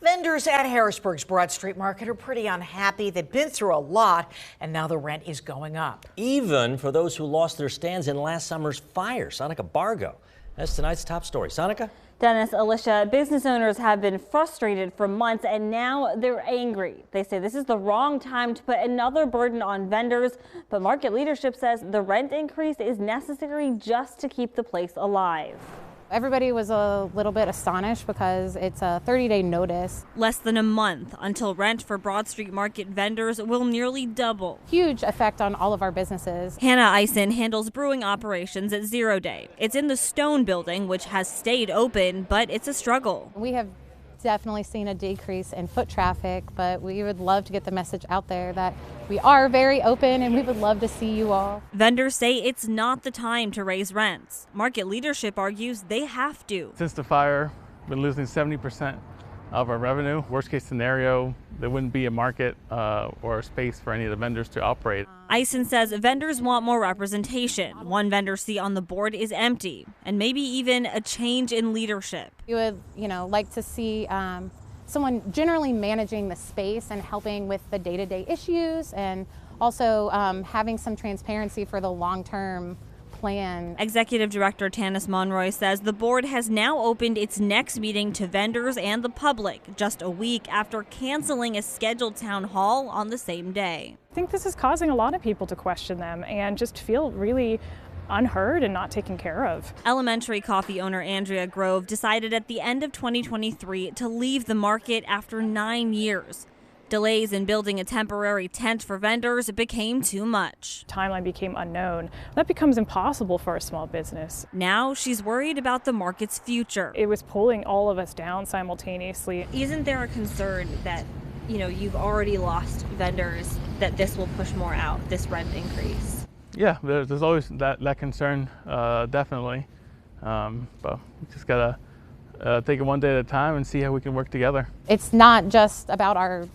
Vendors at Harrisburg's Broad Street Market are pretty unhappy. They've been through a lot, and now the rent is going up. Even for those who lost their stands in last summer's fire. Sonica Bargo. That's tonight's top story. Sonica? Dennis, Alicia, business owners have been frustrated for months, and now they're angry. They say this is the wrong time to put another burden on vendors, but market leadership says the rent increase is necessary just to keep the place alive. Everybody was a little bit astonished because it's a 30-day notice. Less than a month until rent for Broad Street Market vendors will nearly double. Huge effect on all of our businesses. Hannah Eisen handles brewing operations at Zero Day. It's in the Stone building, which has stayed open, but it's a struggle. We have definitely seen a decrease in foot traffic, but we would love to get the message out there that we are very open and we would love to see you all. Vendors say it's not the time to raise rents. Market leadership argues they have to. Since the fire, we've been losing 70% of our revenue. Worst case scenario, there wouldn't be a market or a space for any of the vendors to operate. Eisen says vendors want more representation. One vendor seat on the board is empty, and maybe even a change in leadership. We would, like to see someone generally managing the space and helping with the day-to-day issues, and also having some transparency for the long-term plan. Executive Director Tanis Monroy says the board has now opened its next meeting to vendors and the public just a week after canceling a scheduled town hall on the same day. I think this is causing a lot of people to question them and just feel really unheard and not taken care of. Elementary coffee owner Andrea Grove decided at the end of 2023 to leave the market after 9 years. Delays in building a temporary tent for vendors became too much. Timeline became unknown. That becomes impossible for a small business. Now she's worried about the market's future. It was pulling all of us down simultaneously. Isn't there a concern that, you've already lost vendors, that this will push more out, this rent increase? Yeah, there's always that concern, definitely. But we just gotta take it one day at a time and see how we can work together. It's not just about our,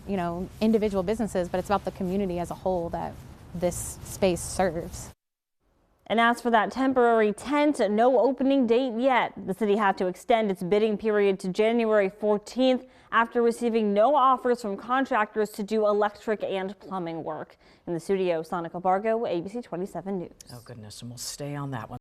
individual businesses, but it's about the community as a whole that this space serves. And as for that temporary tent, no opening date yet. The city had to extend its bidding period to January 14th after receiving no offers from contractors to do electric and plumbing work. In the studio, Sonica Bargo, ABC 27 News. Oh goodness, and we'll stay on that one.